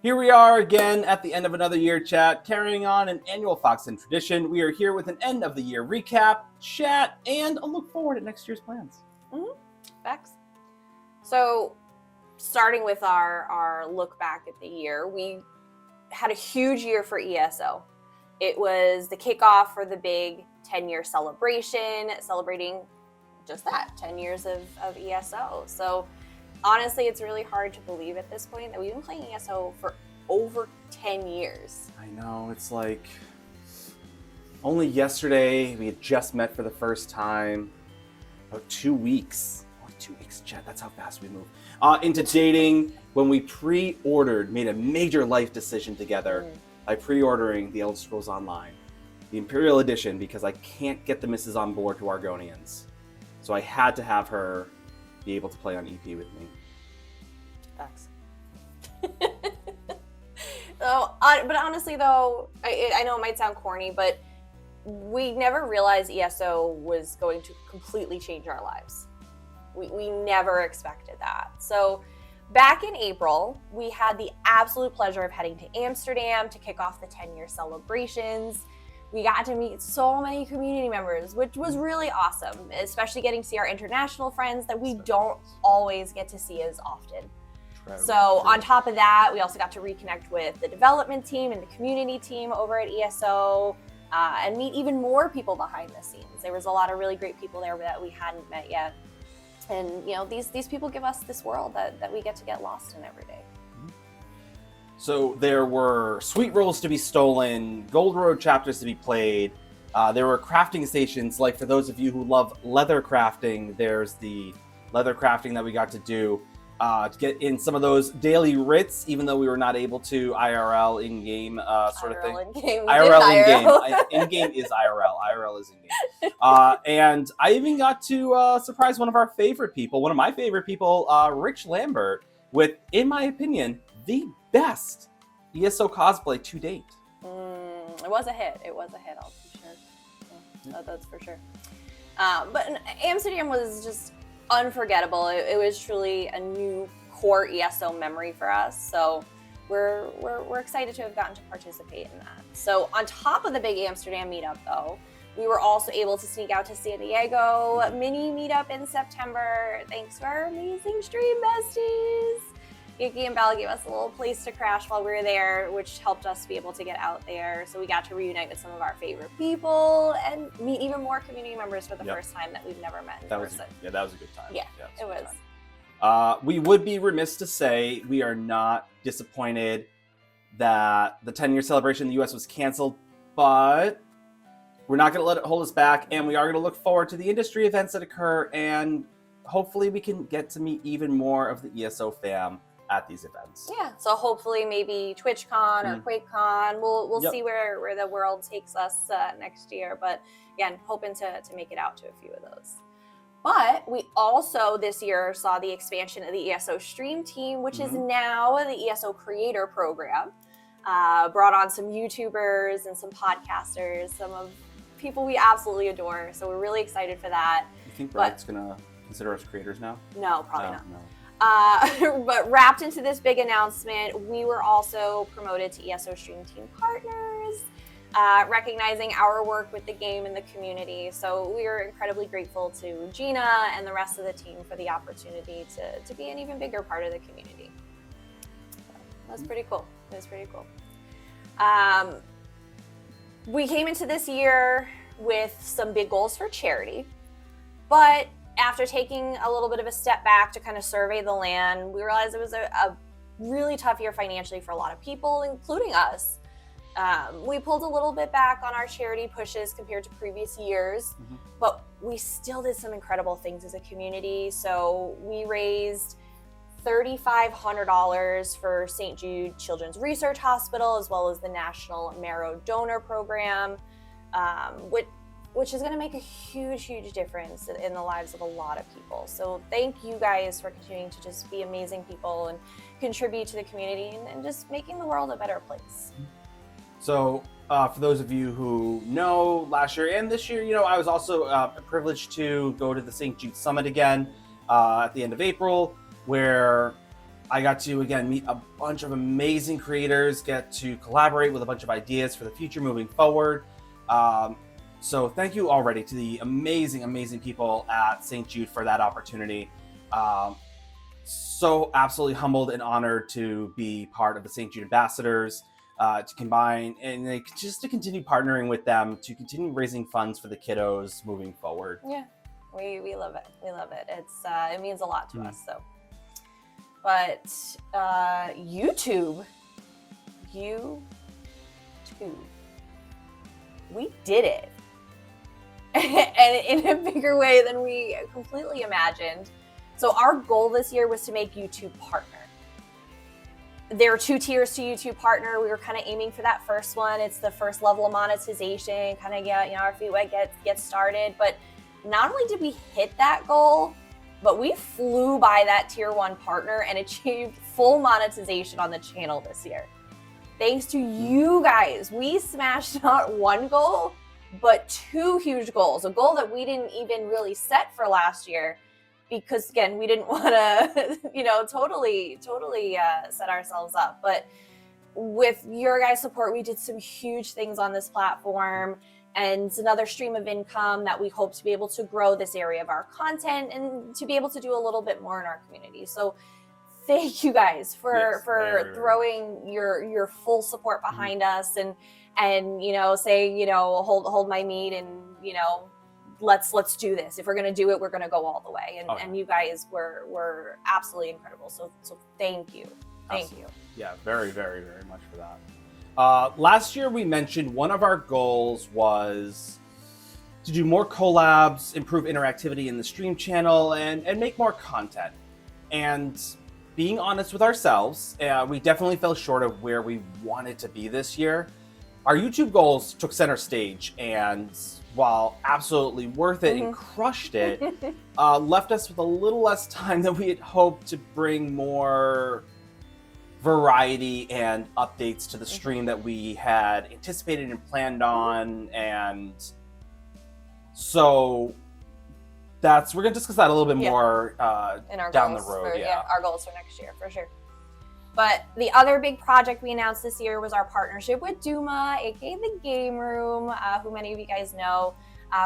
Here we are again at the end of another year chat, carrying on an annual Foxen tradition. We are here with an end of the year recap, chat, and a look forward at next year's plans. Facts. So, starting with our look back at the year, we had a huge year for ESO. It was the kickoff for the big 10-year celebration, celebrating just that, 10 years of ESO. So, honestly, it's really hard to believe at this point that we've been playing ESO for over 10 years. I know, it's like only yesterday we had just met for the first time. About 2 weeks. Only 2 weeks, chat. That's how fast we move. Into dating when we made a major life decision together by pre-ordering the Elder Scrolls Online, the Imperial Edition, because I can't get the missus on board to Argonians. So I had to have her be able to play on EP with me. Facts. But honestly, though, I know it might sound corny, but we never realized ESO was going to completely change our lives. We never expected that. So back in April, we had the absolute pleasure of heading to Amsterdam to kick off the 10-year celebrations. We got to meet so many community members, which was really awesome, especially getting to see our international friends that we don't always get to see as often. So on top of that, we also got to reconnect with the development team and the community team over at ESO and meet even more people behind the scenes. There was a lot of really great people there that we hadn't met yet. And you know, these people give us this world that we get to get lost in every day. So there were sweet rolls to be stolen, Gold Road chapters to be played. There were crafting stations, like for those of you who love leather crafting, there's the leather crafting that we got to do to get in some of those daily writs, even though we were not able to IRL in-game sort of thing. IRL in-game. In-game is IRL. IRL is in-game. And I even got to surprise one of our favorite people, one of my favorite people, Rich Lambert, with, in my opinion, the best ESO cosplay to date. It was a hit. I'll be sure. That's for sure. But Amsterdam was just unforgettable. It was truly a new core ESO memory for us. So we're excited to have gotten to participate in that. So on top of the big Amsterdam meetup, though, we were also able to sneak out to San Diego mini meetup in September. Thanks to our amazing stream besties. Yuki and Bella gave us a little place to crash while we were there, which helped us be able to get out there. So we got to reunite with some of our favorite people and meet even more community members for the first time that we've never met in person. That was a good time. Yeah, it was. We would be remiss to say we are not disappointed that the 10-year celebration in the US was canceled, but we're not going to let it hold us back, and we are going to look forward to the industry events that occur, and hopefully we can get to meet even more of the ESO fam at these events. Yeah, so hopefully maybe TwitchCon or QuakeCon. We'll see where the world takes us next year. But again, hoping to make it out to a few of those. But we also this year saw the expansion of the ESO Stream Team, which is now the ESO Creator Program. Brought on some YouTubers and some podcasters, some of people we absolutely adore. So we're really excited for that. You think Riot's going to consider us creators now? No, probably not. No. But wrapped into this big announcement, we were also promoted to ESO Stream Team Partners, recognizing our work with the game and the community. So we are incredibly grateful to Gina and the rest of the team for the opportunity to be an even bigger part of the community. So that's pretty cool. It was pretty cool. We came into this year with some big goals for charity, but after taking a little bit of a step back to kind of survey the land, we realized it was a really tough year financially for a lot of people, including us. We pulled a little bit back on our charity pushes compared to previous years, but we still did some incredible things as a community. So we raised $3,500 for St. Jude Children's Research Hospital, as well as the National Marrow Donor Program, which is going to make a huge difference in the lives of a lot of people. So thank you guys for continuing to just be amazing people and contribute to the community and just making the world a better place. So for those of you who know, last year and this year, I was also privileged to go to the St. Jude Summit again at the end of April, where I got to, again, meet a bunch of amazing creators, get to collaborate with a bunch of ideas for the future moving forward. So thank you already to the amazing, amazing people at St. Jude for that opportunity. So absolutely humbled and honored to be part of the St. Jude Ambassadors, to combine and just to continue partnering with them to continue raising funds for the kiddos moving forward. Yeah, we love it. We love it. It means a lot to us. So, but YouTube, we did it, and in a bigger way than we completely imagined. So our goal this year was to make YouTube partner. There are 2 tiers to YouTube partner. We were kind of aiming for that first one. It's the first level of monetization, kind of get our feet wet, get started. But not only did we hit that goal, but we flew by that tier 1 partner and achieved full monetization on the channel this year. Thanks to you guys, we smashed not 1 goal, but 2 huge goals. A goal that we didn't even really set for last year, because again, we didn't want to, totally set ourselves up. But with your guys' support, we did some huge things on this platform, and it's another stream of income that we hope to be able to grow this area of our content and to be able to do a little bit more in our community. So thank you guys for throwing your full support behind us and say, hold my meat and, let's do this. If we're going to do it, we're going to go all the way. And you guys were absolutely incredible. So thank you. Thank you. Yeah, very, very, very much for that. Last year, we mentioned one of our goals was to do more collabs, improve interactivity in the stream channel, and make more content. And being honest with ourselves, we definitely fell short of where we wanted to be this year. Our YouTube goals took center stage, and while absolutely worth it and crushed it, left us with a little less time than we had hoped to bring more variety and updates to the stream that we had anticipated and planned on. And so we're going to discuss that a little bit more in our down the goals road. Our goals for next year, for sure. But the other big project we announced this year was our partnership with Duma, aka The Game Room, who many of you guys know,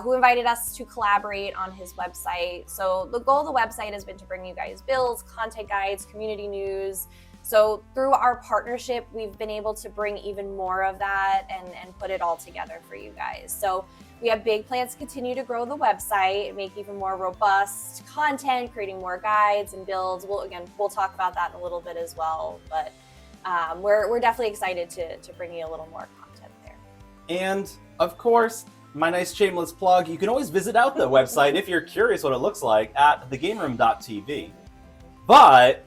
who invited us to collaborate on his website. So the goal of the website has been to bring you guys builds, content guides, community news. So through our partnership, we've been able to bring even more of that and put it all together for you guys. So we have big plans to continue to grow the website, make even more robust content, creating more guides and builds. We'll talk about that in a little bit as well. But we're definitely excited to bring you a little more content there. And of course, my nice shameless plug, you can always visit out the website if you're curious what it looks like at thegameroom.tv. But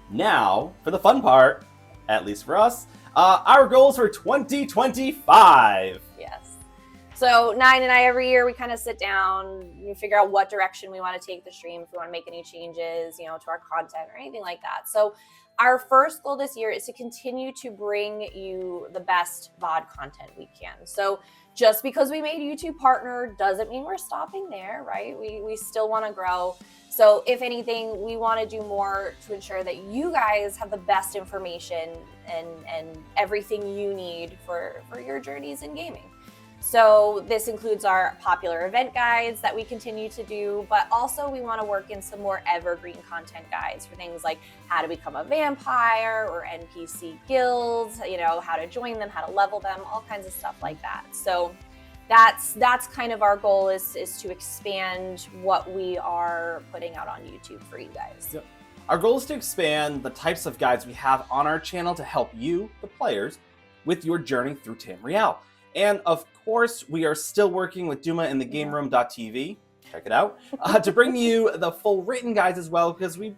now, for the fun part, at least for us, our goals for 2025. Yes. So Nine and I, every year, we kind of sit down, we figure out what direction we want to take the stream, if we want to make any changes, to our content or anything like that. So our first goal this year is to continue to bring you the best VOD content we can. So just because we made YouTube partner doesn't mean we're stopping there, right? We still want to grow. So if anything, we want to do more to ensure that you guys have the best information and everything you need for your journeys in gaming. So this includes our popular event guides that we continue to do, but also we want to work in some more evergreen content guides for things like how to become a vampire or NPC guilds, how to join them, how to level them, all kinds of stuff like that. So that's kind of our goal is to expand what we are putting out on YouTube for you guys. Yep. Our goal is to expand the types of guides we have on our channel to help you, the players, with your journey through Tamriel. And of course, we are still working with Duma and thegameroom.tv, check it out, to bring you the full written guides as well, because we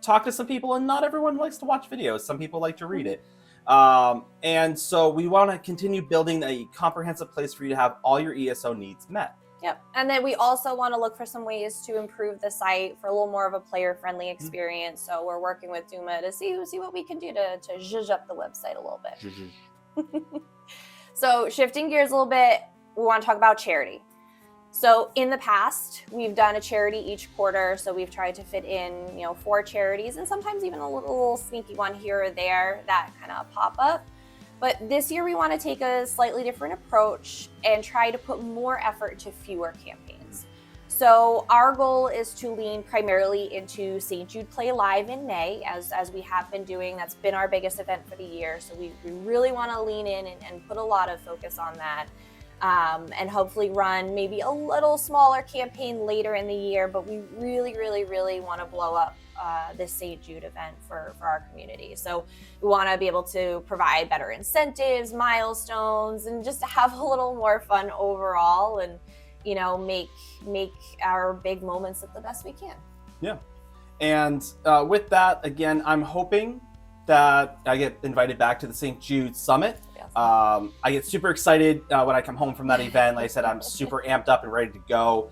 talk to some people and not everyone likes to watch videos. Some people like to read it. And so we want to continue building a comprehensive place for you to have all your ESO needs met. Yep. And then we also want to look for some ways to improve the site for a little more of a player-friendly experience. So we're working with Duma to see what we can do to zhuzh up the website a little bit. So shifting gears a little bit, we want to talk about charity. So in the past, we've done a charity each quarter. So we've tried to fit in, 4 charities and sometimes even a little sneaky one here or there that kind of pop up. But this year we want to take a slightly different approach and try to put more effort to fewer campaigns. So our goal is to lean primarily into St. Jude Play Live in May, as we have been doing. That's been our biggest event for the year. So we really want to lean in and put a lot of focus on that. And hopefully run maybe a little smaller campaign later in the year, but we really, really, really want to blow up this St. Jude event for our community. So we want to be able to provide better incentives, milestones, and just to have a little more fun overall, and make our big moments the best we can. Yeah. And with that, again, I'm hoping that I get invited back to the St. Jude Summit. I get super excited when I come home from that event. Like I said, I'm super amped up and ready to go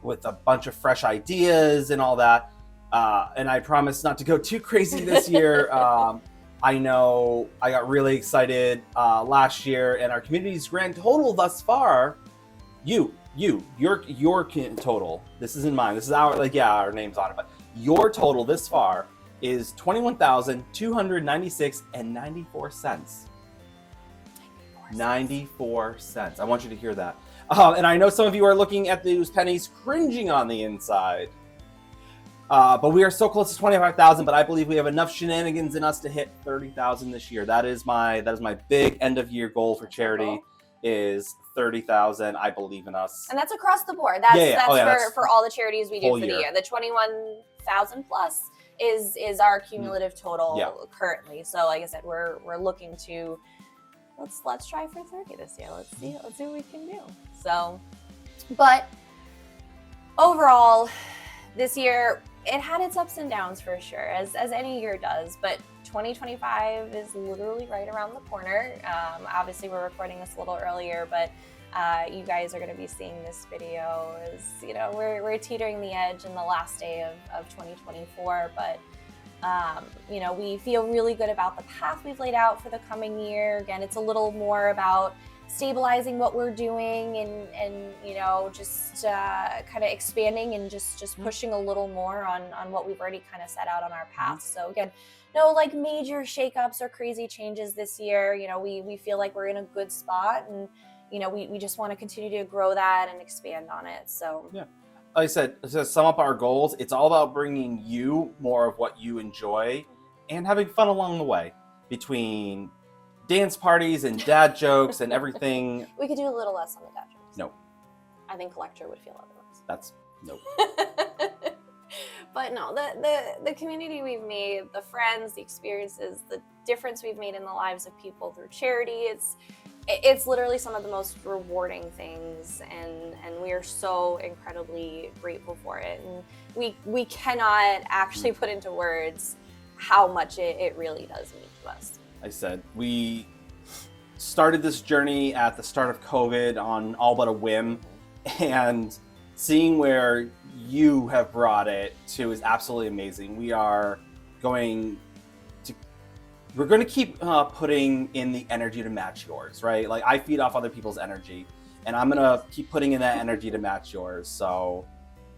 with a bunch of fresh ideas and all that. And I promise not to go too crazy this year. I know I got really excited last year, and our community's grand total thus far, your total, this isn't mine, this is our name's on it, but your total this far is $21,296.94. 94 cents. I want you to hear that. And I know some of you are looking at those pennies cringing on the inside. But we are so close to 25,000, but I believe we have enough shenanigans in us to hit 30,000 this year. That is my big end of year goal for charity, is 30,000. I believe in us. And that's across the board. That's for all the charities we do for the year. The 21,000 plus is our cumulative total currently. So like I said, we're looking to let's try for 30 this year. Let's see what we can do. So, but overall, this year it had its ups and downs for sure, as any year does. But 2025 is literally right around the corner. Obviously, we're recording this a little earlier, but you guys are going to be seeing this video as we're teetering the edge in the last day of 2024, but. We feel really good about the path we've laid out for the coming year. Again, it's a little more about stabilizing what we're doing and just kind of expanding and just pushing a little more on what we've already kind of set out on our path. So again, no major shakeups or crazy changes this year. We feel like we're in a good spot, and we just want to continue to grow that and expand on it. So yeah. Like I said, to sum up our goals, it's all about bringing you more of what you enjoy and having fun along the way, between dance parties and dad jokes and everything. We could do a little less on the dad jokes. No. I think Collector would feel otherwise. That's nope. But no, the community we've made, the friends, the experiences, the difference we've made in the lives of people through charity, it's literally some of the most rewarding things, and we are so incredibly grateful for it. And we cannot actually put into words how much it really does mean to us. I said, we started this journey at the start of COVID on all but a whim, and seeing where you have brought it to is absolutely amazing. We're going to keep putting in the energy to match yours, right? Like, I feed off other people's energy, and I'm going to keep putting in that energy to match yours. So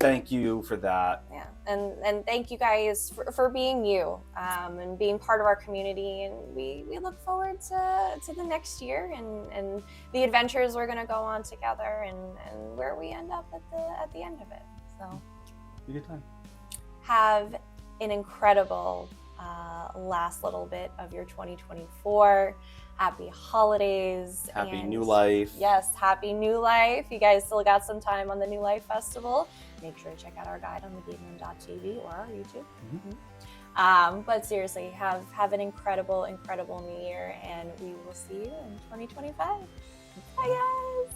thank you for that. Yeah. And thank you guys for being you, and being part of our community. And we look forward to the next year and the adventures we're going to go on together, and where we end up at the end of it. So be a good time. Have an incredible last little bit of your 2024. Happy holidays. Happy New Life. Yes, happy New Life. You guys still got some time on the New Life Festival. Make sure to check out our guide on thegameroom.tv or our YouTube. Mm-hmm. But seriously, have an incredible new year, and we will see you in 2025. Bye, guys.